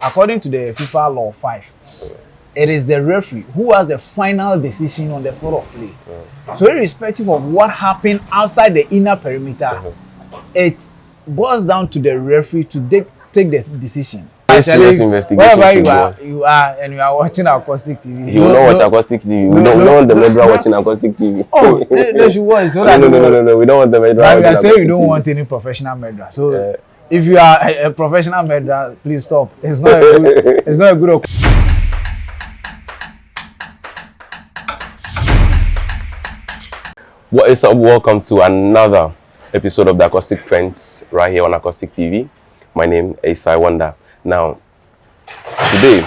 according to the FIFA Law 5, it is the referee who has the final decision on the floor of play. So irrespective of what happened outside the inner perimeter, it boils down to the referee to take the decision. Actually, wherever you are and you are watching Akostik TV, you will not watch Akostik TV. We don't want the murderer watching Akostik TV. Oh, they should watch. So that no. We don't want the murderer watching Akostik TV. We TV. don't want any professional murderer. So if you are a professional murderer, please stop. It's not a good. It's not a good. What is up? Welcome to another episode of the Akostik Trends right here on Akostik TV. My name is Wonder. Now, today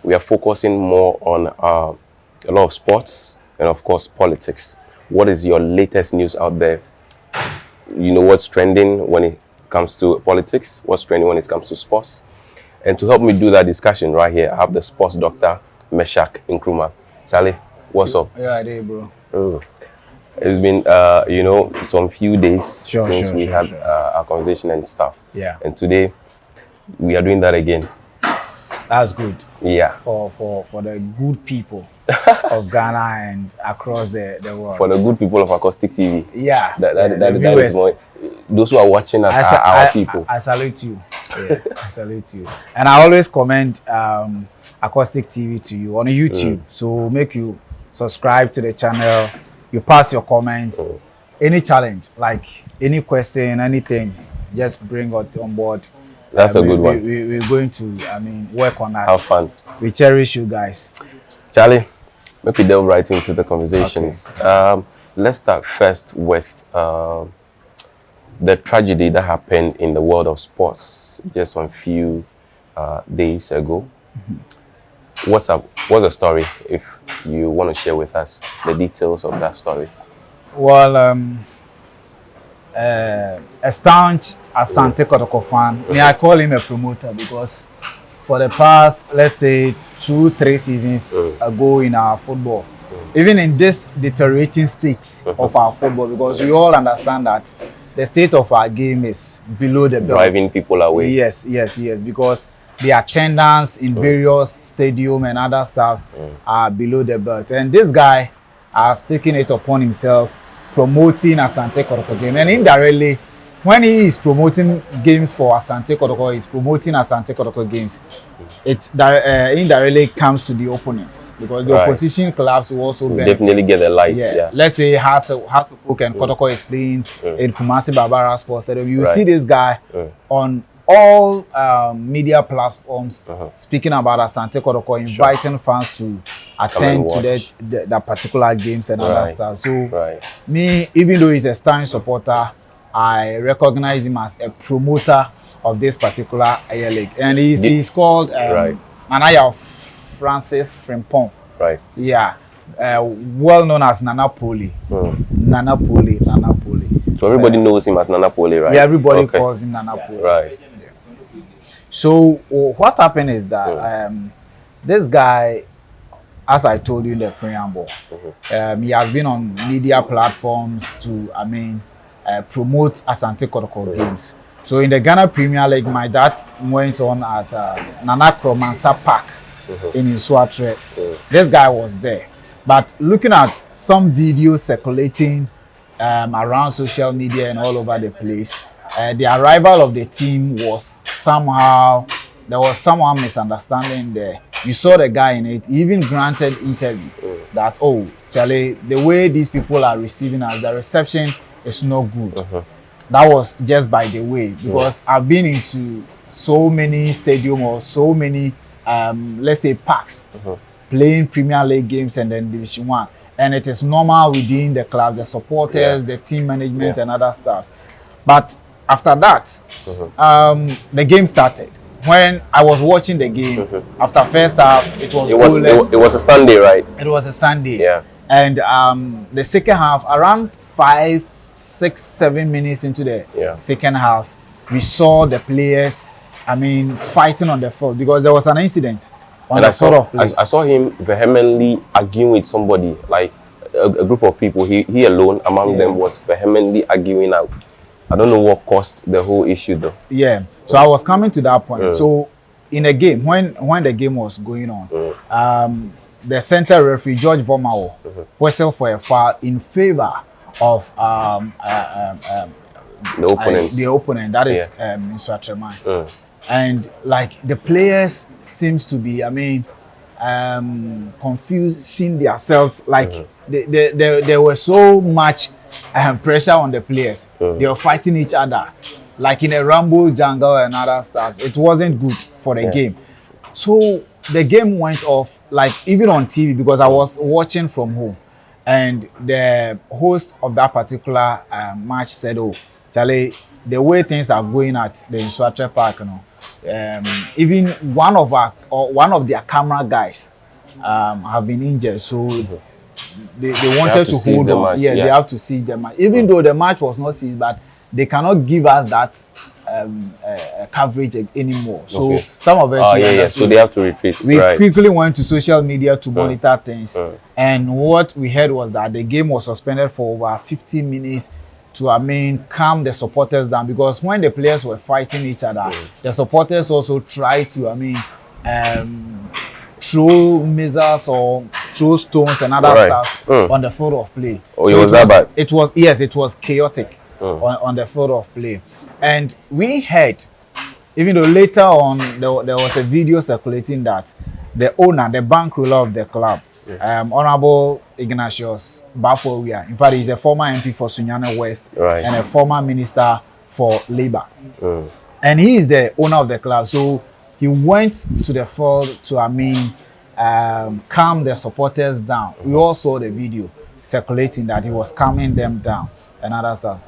we are focusing more on a lot of sports and of course politics. What is your latest news out there? You know what's trending when it comes to politics, what's trending when it comes to sports. And to help me do that discussion right here, I have the sports doctor, Meshach Nkrumah. Charlie, what's up? Yeah, I did, bro. Oh. It's been, some few days since we had our conversation and stuff. Yeah. And today, we are doing that again. That's good. Yeah. For the good people of Ghana and across the world. For the good people of Akostik TV. Yeah. That is more. Those who are watching us are our people. I salute you. Yeah, I salute you. And I always commend Akostik TV to you on YouTube. So make you subscribe to the channel. You pass your comments. Any challenge, like any question, anything, just bring it on board. That's a good one. We're going to, work on that. Have fun. We cherish you guys. Charlie, let me delve right into the conversations. Okay. Let's start first with the tragedy that happened in the world of sports just a few days ago. What's up? What's the story? If you want to share with us the details of that story. Well, a staunch Asante Kotoko fan. I call him a promoter because for the past, let's say, 2-3 seasons ago in our football, even in this deteriorating state of our football, because we all understand that the state of our game is below the belt. Driving people away. Yes, because the attendance in various stadiums and other stuff are below the belt. And this guy has taken it upon himself promoting Asante Kotoko game. And indirectly, when he is promoting games for Asante Kotoko, he's promoting Asante Kotoko games. It indirectly comes to the opponent because the opposition clubs will also benefit. Definitely get a light. Yeah. Let's say Hasselhoek and Kotoko is playing in Kumasi Barbara Sports Stadium. You see this guy on all media platforms speaking about Asante Kotoko, inviting fans to attend to that particular games and other stuff. So me, even though he's a staunch supporter, I recognize him as a promoter of this particular league. And he's called Manaya Francis Frimpong. Right. Yeah. Well known as Nana Poli. Nana Poli. So everybody knows him as Nana Poli, right? Yeah, everybody calls him Nana Poli. Right. So what happened is that this guy, as I told you in the preamble, he has been on media platforms to, promote Asante Kotoko games. So in the Ghana Premier League, my dad went on at Nana Kromansa Park in Nsoatreman. This guy was there. But looking at some videos circulating around social media and all over the place, the arrival of the team was there was somehow misunderstanding there. You saw the guy in it, he even granted interview that, oh, Charlie, the way these people are receiving us, the reception is not good. That was just by the way, because I've been into so many stadiums or so many, let's say, parks, playing Premier League games and then Division 1. And it is normal within the clubs, the supporters, the team management and other stuff. But after that, the game started. When I was watching the game, after first half, it was a Sunday, right? It was a Sunday. Yeah. And the second half, around 5, 6, 7 minutes into the second half, we saw the players, fighting on the field because there was an incident on the sort of play. I saw him vehemently arguing with somebody, like a group of people. He alone among them was vehemently arguing out. I don't know what caused the whole issue though. Yeah. So I was coming to that point. So in a game when the game was going on, the center referee George Vomao whistled for a foul in favor of the opponent, that is Nsoatreman. And like the players seems to be, I mean, confusing themselves. Like there was so much pressure on the players. They were fighting each other, like in a rumble jungle and other stuff. It wasn't good for the game. So the game went off, like even on TV, because I was watching from home, and the host of that particular match said, "Oh, Charlie, the way things are going at the Nsoatre Park, you know, even one of their camera guys have been injured, so they wanted to hold on. They have to see the match, even though the match was not seen, but they cannot give us that coverage anymore. So some of us, so they have to retreat. We quickly went to social media to monitor things, and what we heard was that the game was suspended for over 50 minutes to, I mean, calm the supporters down, because when the players were fighting each other, the supporters also tried to, I mean, throw missiles or throw stones and other stuff on the field of play. Oh, so it was that bad? It was chaotic on the field of play. And we heard, even though later on there was a video circulating that the owner, the bankroller of the club, Honorable Ignatius Bafowia, in fact, he's a former MP for Sunyane West and a former minister for Labour. And he is the owner of the club. So he went to the field to, I mean, calm the supporters down. We all saw the video circulating that he was calming them down and other stuff.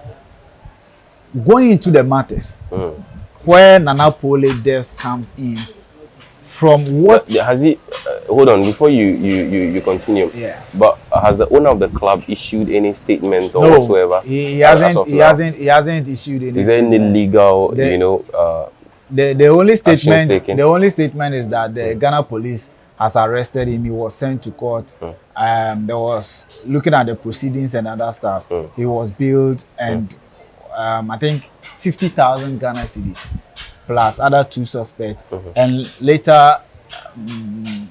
Going into the matters, where Nana Pole Devs comes in, from what has he? Hold on, before you continue. Yeah. But has the owner of the club issued any statement or whatsoever? He hasn't. He hasn't issued any. Is there any legal, the only statement is that the Ghana police has arrested him. He was sent to court. There was looking at the proceedings and other stuff. He was billed and I think 50,000 Ghana cedis plus other 2 suspects, and later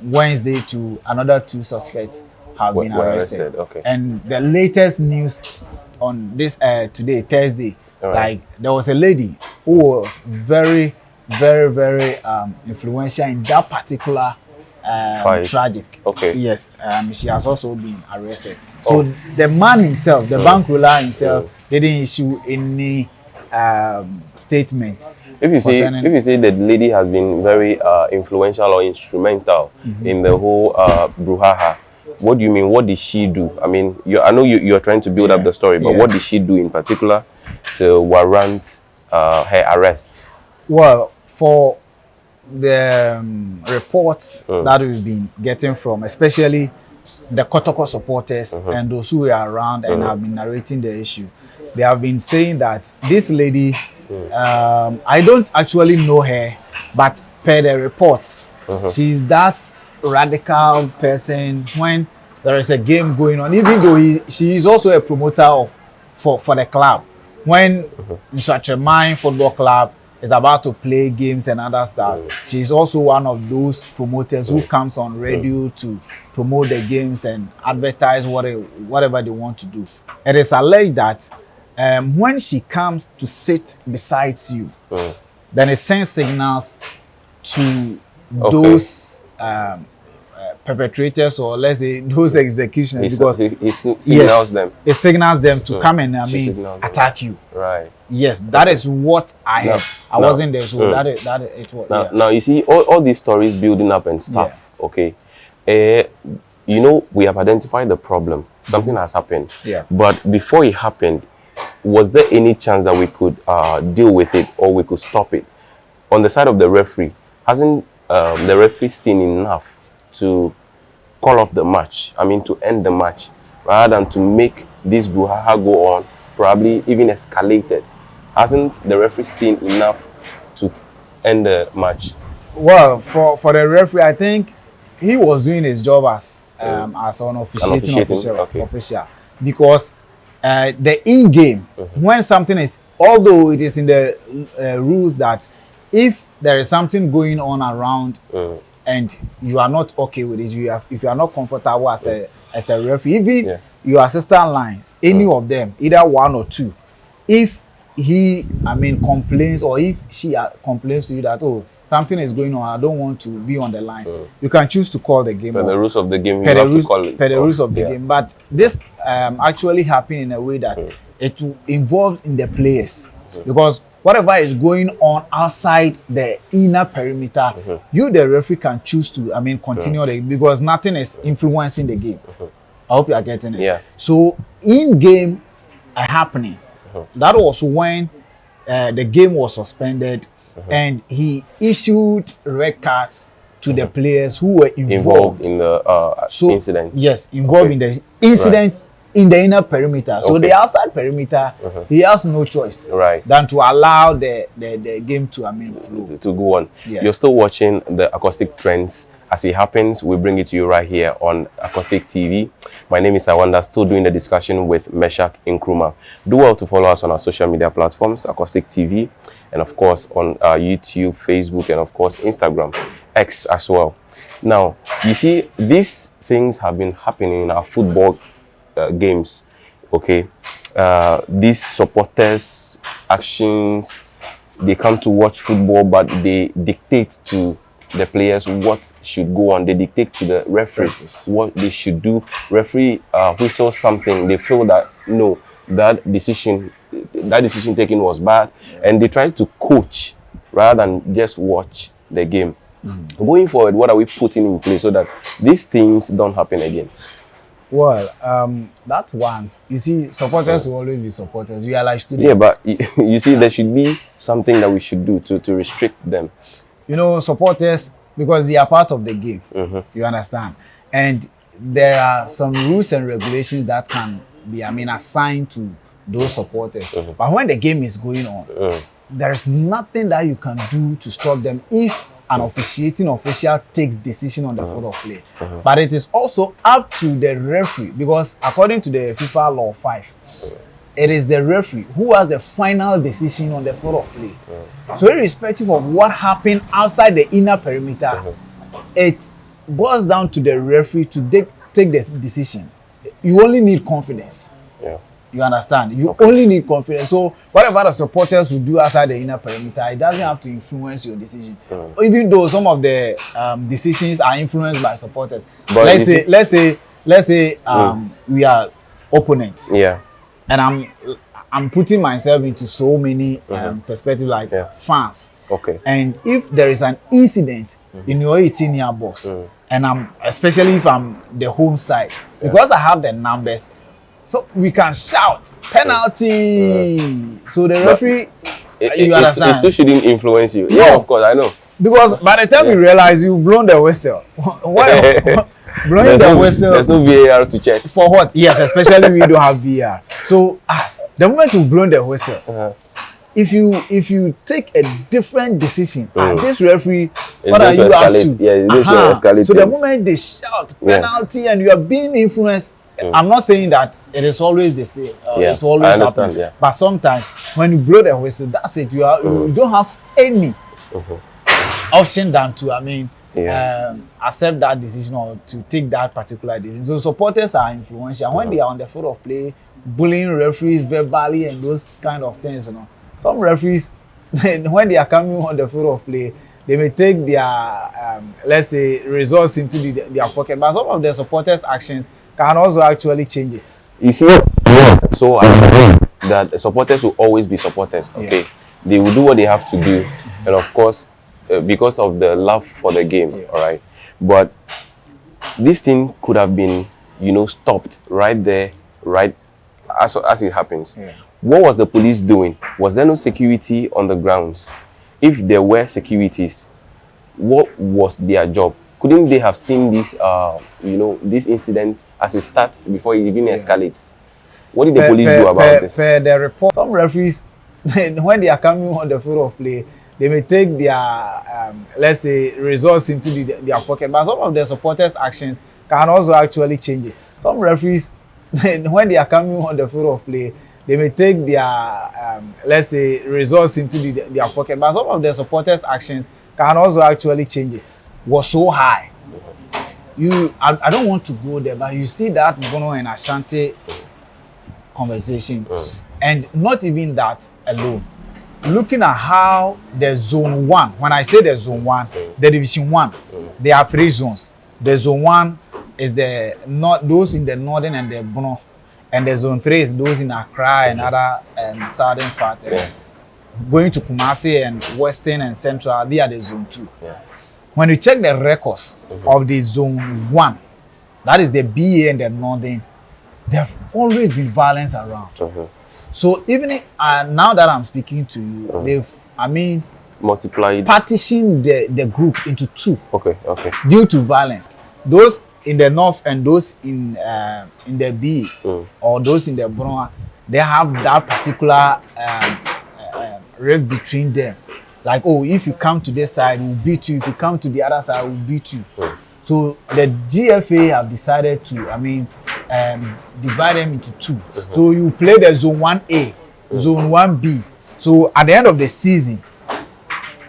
Wednesday to another 2 suspects have been arrested. And the latest news on this today, Thursday, like there was a lady who was very influential in that particular tragic. Yes, she has also been arrested. So the man himself, the bankroller himself, didn't issue any statements. If you say that the lady has been very influential or instrumental in the whole brouhaha, what do you mean? What did she do? I mean, I know you're trying to build up the story, but what did she do in particular to warrant her arrest? Well, for the reports that we've been getting from, especially the Kotoko supporters and those who were around and have been narrating the issue, they have been saying that this lady, I don't actually know her, but per the reports, she's that radical person when there is a game going on, even though she is also a promoter for the club. When Nsoatreman Football Club is about to play games and other stuff, she's also one of those promoters who comes on radio to promote the games and advertise whatever they want to do. It is alleged that when she comes to sit beside you, then it sends signals to those perpetrators, or let's say those executioners, because it signals them. It signals them to come and attack you. Right. Yes, that is what I heard. I wasn't there, so that is it was. Now you see all these stories building up and stuff. Okay, we have identified the problem. Something has happened. Yeah. But before it happened, was there any chance that we could deal with it or we could stop it? On the side of the referee, hasn't the referee seen enough to call off the match? I mean, to end the match, rather than to make this brouhaha go on, probably even escalated. Hasn't the referee seen enough to end the match? Well, for the referee, I think he was doing his job as an officiating official, because the in-game, when something is, although it is in the rules that if there is something going on around and you are not okay with it, if you are not comfortable as a referee, even your assistant lines, any of them, either one or two, if he, I mean, complains or if she complains to you that, oh, something is going on, I don't want to be on the lines, you can choose to call the game. Per the rules of the game, you have to call it. Per the rules of the game. But this actually happened in a way that it will involve in the players. Because whatever is going on outside the inner perimeter, you, the referee, can choose to, I mean, continue the, because nothing is influencing the game. I hope you are getting it. Yeah. So in game happening, that was when the game was suspended, and he issued red cards to the players who were involved in the incident. Yes, involved in the incident in the inner perimeter. So the outside perimeter, he has no choice than to allow the game to, I mean, flow. To go on. Yes. You're still watching the Akostik Trends. As it happens, we bring it to you right here on Akostik TV. My name is Awanda, still doing the discussion with Meshach Nkrumah. Do well to follow us on our social media platforms, Akostik TV, and of course on YouTube, Facebook, and of course Instagram, X as well. Now, you see, these things have been happening in our football games, okay? These supporters' actions, they come to watch football, but they dictate to the players what should go on. They dictate to the referees what they should do. Referee whistles something, they feel that no, that decision taken was bad, and they try to coach rather than just watch the game. Going forward, what are we putting in place so that these things don't happen again? Well, that one, you see, supporters will always be supporters. We are like students. Yeah, but you see, there should be something that we should do to restrict them. You know, supporters, because they are part of the game, you understand? And there are some rules and regulations that can be, I mean, assigned to those supporters. But when the game is going on, there's nothing that you can do to stop them if an officiating official takes decision on the field of play. But it is also up to the referee, because according to the FIFA Law 5, it is the referee who has the final decision on the field of play. So irrespective of what happened outside the inner perimeter, it boils down to the referee to take the decision. You only need confidence. You understand? You only need confidence. So whatever the supporters will do outside the inner perimeter, it doesn't have to influence your decision. Even though some of the decisions are influenced by supporters. But let's say we are opponents. And I'm putting myself into so many perspectives, like fans. And if there is an incident in your 18-yard box, and especially if I'm the home side, because I have the numbers, so we can shout penalty. So the referee, you understand? It still shouldn't influence you. Yeah, of course, I know. Because by the time you realize you've blown the whistle, blowing the whistle. There's no VAR to check. For what? Yes, especially when you don't have VAR. So the moment you've blown the whistle, if you take a different decision, this referee, what are you up to? Yeah, it's going to escalate. So the moment they shout penalty and you are being influenced, I'm not saying that it is always the same. It's always happening. But sometimes when you blow the whistle, that's it. You don't have any option than to, I mean, accept that decision or to take that particular decision. So supporters are influential. When they are on the field of play, bullying referees verbally and those kind of things, you know. Some referees, when they are coming on the field of play, they may take their, let's say, results into their pocket. But some of the supporters' actions can also actually change it. You see, so I know that supporters will always be supporters. Okay, they will do what they have to do, and of course, because of the love for the game. All right, but this thing could have been, stopped right there, right as it happens. What was the police doing? Was there no security on the grounds? If there were securities, what was their job? Couldn't they have seen this, this incident as it starts before it even escalates? What did the police do about this? The report, some referees, when they are coming on the field of play, they may take their, let's say, results into their pocket. But some of the supporters' actions can also actually change it. Some referees, when they are coming on the field of play, they may take their let's say results into their pocket, but some of the supporters' actions can also actually change it. Was so high. I don't want to go there, but you see that Bono and Asante conversation, and not even that alone. Looking at how the zone 1, when I say the zone 1, the division 1, there are 3 zones. The zone 1 is those in the northern and the Bono, and the zone 3 is those in Accra and other southern part. Going to Kumasi and western and central, they are the zone 2. When you check the records of the zone 1, that is the BA and the northern, there have always been violence around. So even now that I'm speaking to you, they've, multiplied, partitioned the group into 2. Okay. Due to violence. Those in the north and those in the B or those in the Bono, they have that particular rift between them. Like, oh, if you come to this side, we'll beat you. If you come to the other side, we'll beat you. So the GFA have decided to, divide them into 2. So you play the zone 1A, zone 1B. So at the end of the season,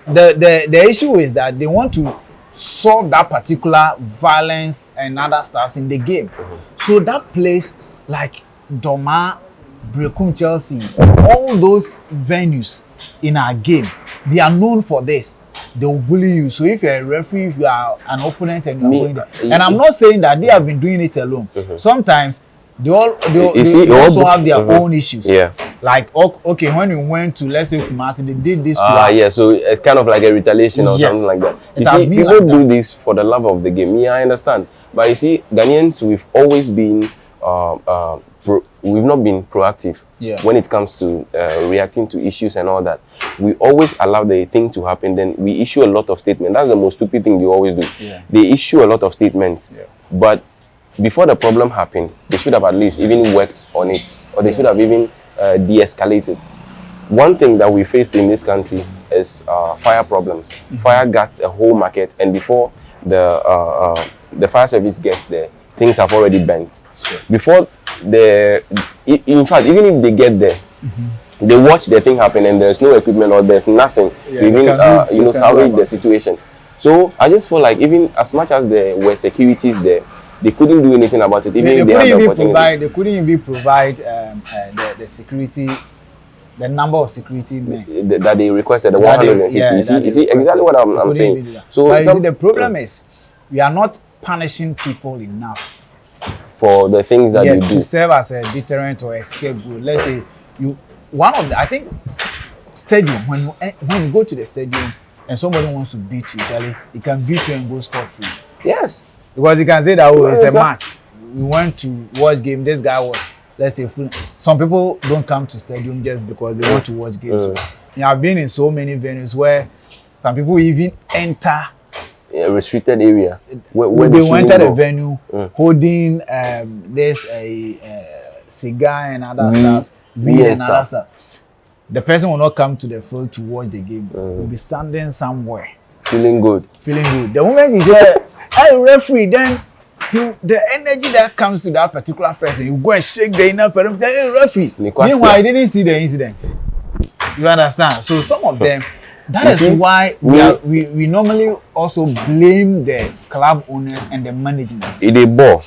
the issue is that they want to solve that particular violence and other stuff in the game. So that place like Doma, Brekum, Chelsea, all those venues in our game, they are known for this. They will bully you. So if you're a referee, if you are an opponent and you're going there, and I'm not saying that they have been doing it alone. Sometimes they also have their own issues. Like, okay, when you went to, let's say, Kumasi, they did this to us. So it's kind of like a retaliation or something like that. You see, people do this for the love of the game. I understand. But you see, Ghanaians, we've always been we've not been proactive when it comes to reacting to issues and all that. We always allow the thing to happen, then we issue a lot of statements. That's the most stupid thing they always do. They issue a lot of statements, but before the problem happened, they should have at least even worked on it, or they should have even de-escalated. One thing that we faced in this country is fire problems. Fire guts a whole market, and before the fire service gets there, things have already bent. Before in fact, even if they get there, they watch the thing happen and there's no equipment or there's nothing to even salvage the situation. So I just feel like even as much as there were securities there, they couldn't do anything about it. Even if they had the opportunity. They couldn't even provide the security, the number of security men that they requested, the 150. You see exactly what I'm saying. So but the problem is we are not punishing people enough for the things that you do to serve as a deterrent or escape route. Let's say I think stadium, when you go to the stadium and somebody wants to beat you, Charlie, he can beat you and go scot free. Yes. Because you can say that it's a match. We went to watch game. This guy was, let's say, some people don't come to stadium just because they want to watch games. So, I've been in so many venues where some people even enter a restricted area. Where they enter the venue holding there's a cigar and other stuff, beer and other stuff. The person will not come to the field to watch the game. Will be standing somewhere. Feeling good. The moment you get, hey, referee, then the energy that comes to that particular person, you go and shake the inner perimeter, hey, referee. Meanwhile, I didn't see the incident. You understand? So some of them, that is why we normally also blame the club owners and the management. They bore.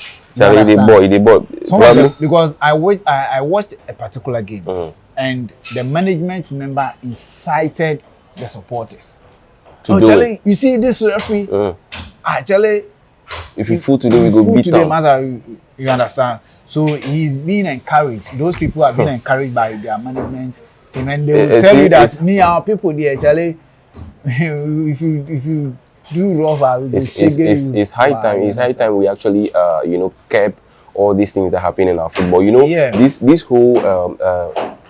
Because I watched a particular game and the management member incited the supporters. Charlie, you see this referee? Charlie, if you fool today, we go beat him. You understand? So he's being encouraged. Those people are being encouraged by their management team, and they will tell you that our people there, Charlie, if you do rough, it's high time. It's high time we actually curb all these things that happen in our football. This whole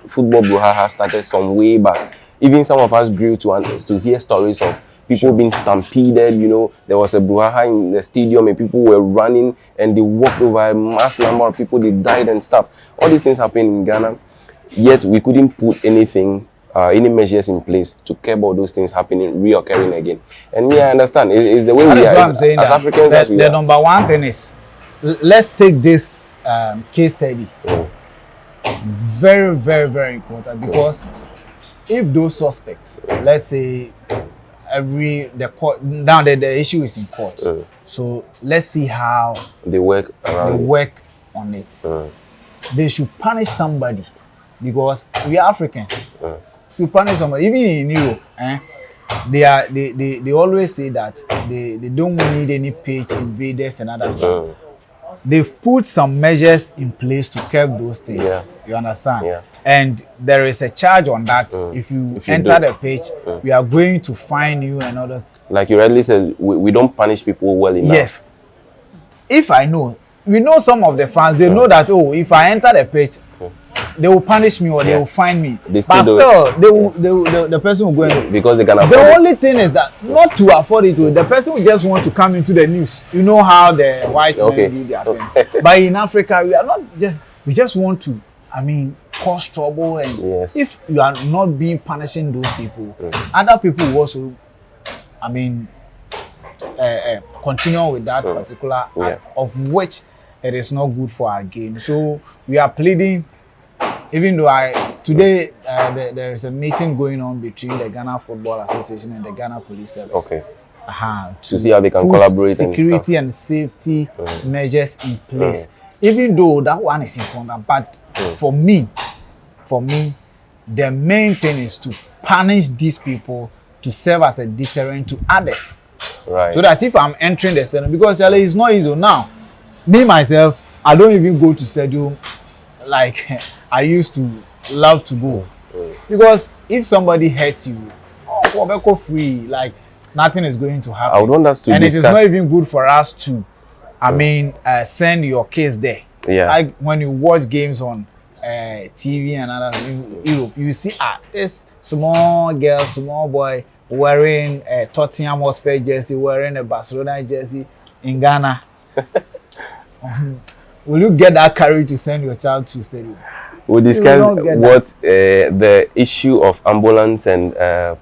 football brouhaha started some way back. Even some of us grew to hear stories of people being stampeded. There was a brouhaha in the stadium and people were running and they walked over a mass number of people. They died and stuff. All these things happened in Ghana, yet we couldn't put any measures in place to curb all those things happening, reoccurring again. And I understand. It's the way we are as Africans. The number one thing is, let's take this case study. very, very, very important because if those suspects, let's say, the court now the issue is in court, so let's see how they work on it. They should punish somebody because we are Africans. To punish somebody, even in Europe, they always say that they don't need any page invaders and other stuff. They've put some measures in place to curb those things. Yeah. You understand? Yeah. And there is a charge on that. If you enter the page, we are going to fine you and others. Like you rightly said, we don't punish people well enough. Yes. If I know, we know some of the fans, they know that, oh, if I enter the page, they will punish me or they will fine me. But still, the person will go in. Because they can afford the only thing is that not to afford it, the person will just want to come into the news. You know how the white men do their thing. But in Africa, we just want to, cause trouble. And if you are not being punishing those people, other people will also, continue with that particular act of which it is not good for our game. So we are pleading. Even though today there is a meeting going on between the Ghana Football Association and the Ghana Police Service. Okay. To see how they can collaborate security and safety measures in place. Even though that one is important, but for me, the main thing is to punish these people to serve as a deterrent to others. Right. So that if I'm entering the stadium, because it's not easy now. Me myself, I don't even go to stadium like I used to love to go. Because if somebody hurts you, go free, like nothing is going to happen. I would want us to and it is not even good for us to, send your case there. Yeah. Like when you watch games on TV and other in Europe, you see this small girl, small boy wearing a Tottenham Hotspur jersey, wearing a Barcelona jersey in Ghana. Will you get that courage to send your child to stadium? We'll discuss what the issue of ambulance and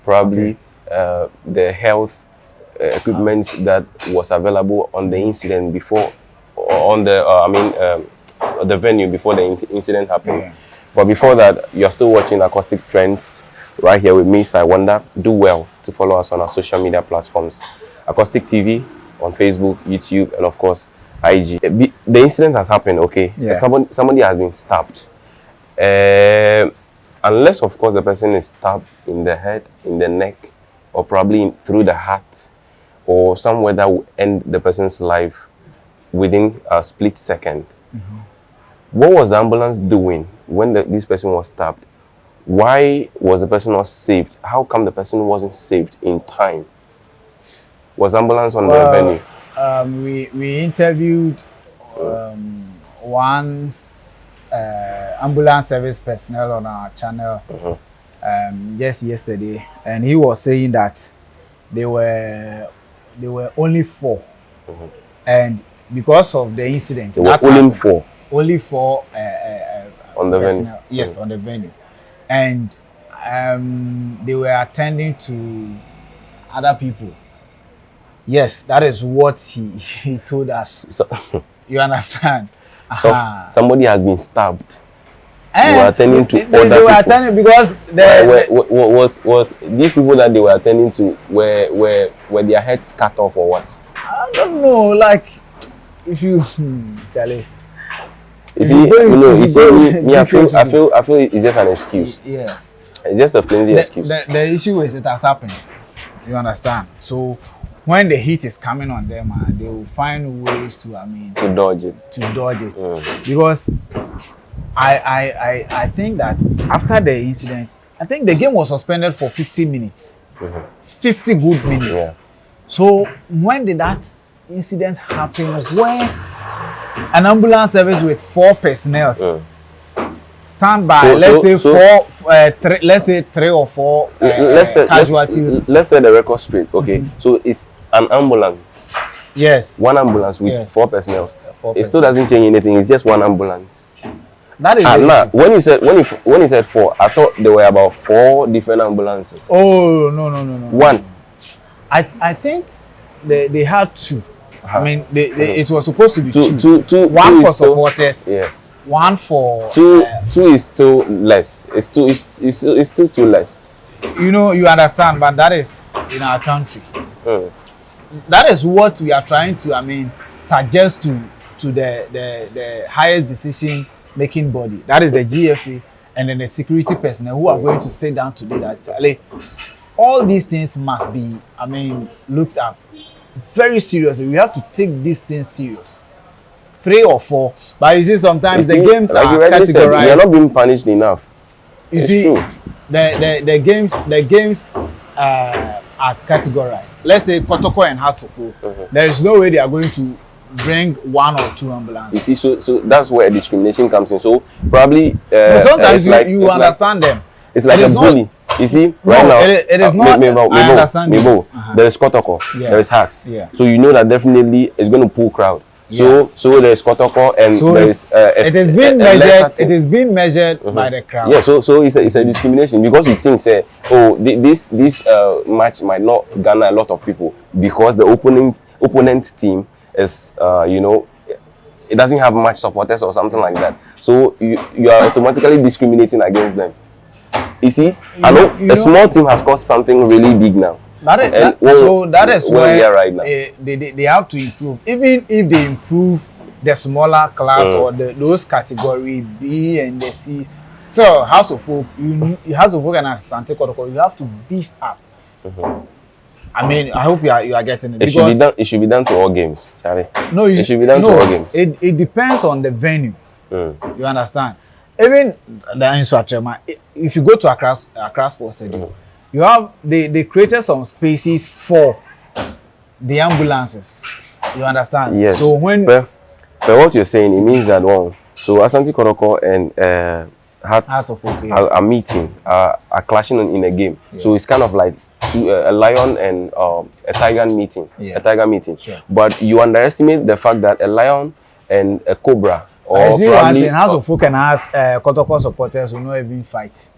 probably the health equipment that was available on the incident before, on the the venue before the incident happened. Yeah. But before that, you're still watching Akostik Trends right here with me, Nsawanda. Do well to follow us on our social media platforms, Akostik TV on Facebook, YouTube, and of course IG. The incident has happened, okay? Yeah. Somebody has been stabbed. Unless, of course, the person is stabbed in the head, in the neck, or probably through the heart, or somewhere that will end the person's life within a split second. What was the ambulance doing when this person was stabbed? Why was the person not saved? How come the person wasn't saved in time? Was ambulance on the venue? We interviewed one ambulance service personnel on our channel just yesterday, and he was saying that they were only 4, and because of the incident, there were only four on the venue. Yes, on the venue, and they were attending to other people. Yes, that is what he told us. So, you understand? So somebody has been stabbed. They were attending to other people. Were attending because was these people that they were attending to were their heads cut off or what? I don't know. Like if you Charlie. You see, I feel it's just an excuse. Yeah. It's just a flimsy excuse. The issue is it has happened. You understand? So when the heat is coming on them, they will find ways to dodge it. Because I think that after the incident, I think the game was suspended for 50 minutes. 50 good minutes. Yeah. So when did that incident happen? When an ambulance service with 4 personnel stand by, let's say 3 or 4 casualties. Let's say the record straight. Okay, so it's an ambulance. Yes. One ambulance with 4 personnel. It still doesn't change anything. It's just one ambulance. That is now, when you said 4, I thought there were about 4 different ambulances. Oh no. One. I think they had 2. It was supposed to be 2. Two One for supporters. yes. one for two is still less. It's still too less. You know, you understand, but that is in our country. That is what we are trying to, I mean, suggest to the highest decision making body. That is the GFA, and then the security personnel who are going to sit down today. That all these things must be, I mean, looked at very seriously. We have to take these things serious. 3 or 4, but you see sometimes the games like are categorized. We are not being punished enough. You see, the games are categorized. Let's say Kotoko and Kotoko. There is no way they are going to bring 1 or 2 ambulances. You see, so that's where discrimination comes in. So probably sometimes you understand them. It's like a bully. You see, right now it is not. I understand. There is Kotoko, there is hacks. Yeah. So you know that definitely it's going to pull crowd. So there is Kotoko, and so there is it is being measured. It is being measured by the crowd. Yeah. So it's a discrimination, because you think say, oh, this match might not garner a lot of people because the opponent team is you know, it doesn't have much supporters or something like that. So you are automatically discriminating against them. You see, I know a small team has caused something really big now. That is where we are right now. They have to improve. Even if they improve the smaller class or those category B and the C, still House of Folk, and Asante Kotoko, you have to beef up. I mean, I hope you are getting it. It should be done to all games, Charlie. No, it should be done to all games. It depends on the venue. You understand? Even the Nsoatreman, if you go to Accra Sports Stadium, you have they created some spaces for the ambulances. You understand? Yes. So when but what you're saying, it means that so Asante Kotoko and Hearts are meeting, are clashing in a game. Yeah. So it's kind of like a lion and a tiger meeting. Yeah. A tiger meeting. Sure. But you underestimate the fact that a lion and a cobra, or probably House of Folk and Kotoko supporters will not even fight.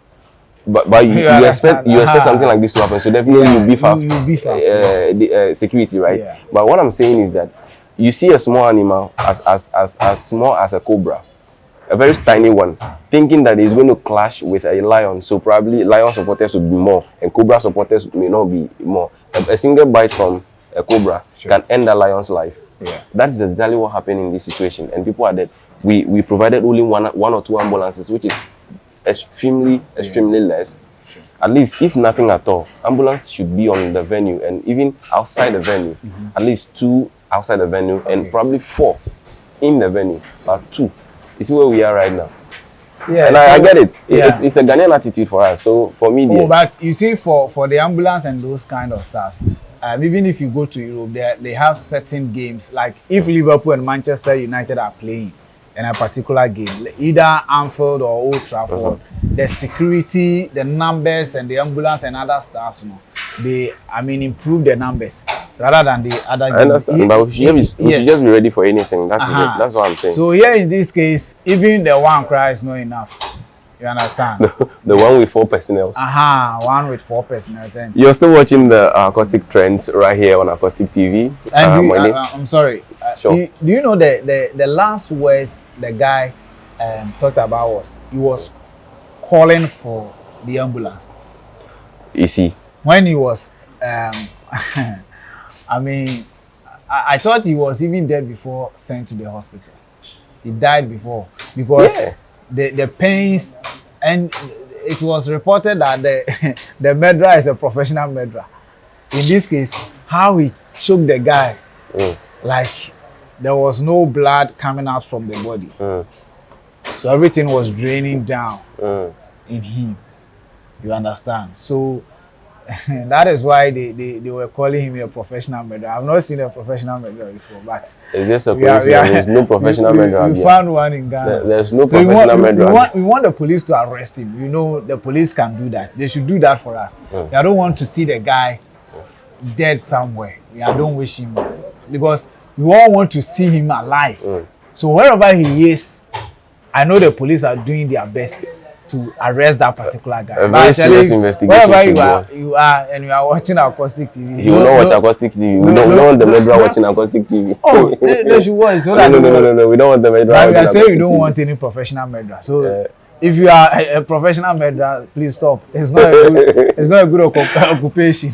But you expect something like this to happen, so definitely you beef up the security, right? Yeah. But what I'm saying is that you see a small animal as small as a cobra, a very tiny one, thinking that it's going to clash with a lion. So probably lion supporters will be more, and cobra supporters may not be more. A single bite from a cobra can end a lion's life. Yeah. That is exactly what happened in this situation, and people are dead. We provided only one or 2 ambulances, which is extremely less. Sure. At least, if nothing at all, ambulance should be on the venue, and even outside the venue. At least 2 outside the venue, and probably 4 in the venue, but 2. You see where we are right now. Yeah, and I get it. It's a Ghanaian attitude for us. So for me, but you see, for the ambulance and those kind of stuff, even if you go to Europe, they have certain games. Like if Liverpool and Manchester United are playing in a particular game, either Anfield or Old Trafford, the security, the numbers, and the ambulance and other stuff, they improve the numbers rather than the other games. I understand, but we should just be ready for anything. That's it. That's what I'm saying. So here in this case, even the one cry is not enough. You understand? The one with 4 personnel. One with 4 personnel. You're still watching the Akostik Trends right here on Akostik TV. And I'm sorry. Sure. Do you know the last words the guy talked about he was calling for the ambulance? You see, when he was I thought he was even dead before sent to the hospital. He died before because the pains, and it was reported that the murderer is a professional murderer. In this case, how he choked the guy, like there was no blood coming out from the body. So everything was draining down in him. You understand? So that is why they were calling him a professional murderer. I've not seen a professional murderer before, but it's just a coincidence. There's no professional murderer. We found one in Ghana. There's no professional murderer. We want the police to arrest him. You know, the police can do that. They should do that for us. I don't want to see the guy dead somewhere. I don't wish him, because we all want to see him alive. So wherever he is, I know the police are doing their best to arrest that particular guy. A very serious investigation. Wherever you are and you are watching Akostik TV, you will not watch Akostik TV. We don't want the murderer watching Akostik TV. Oh, they should watch. So that no. We don't want the murderer watching Akostik TV. We are saying we don't want any professional murderer. So if you are a professional murderer, please stop. It's not a good occupation.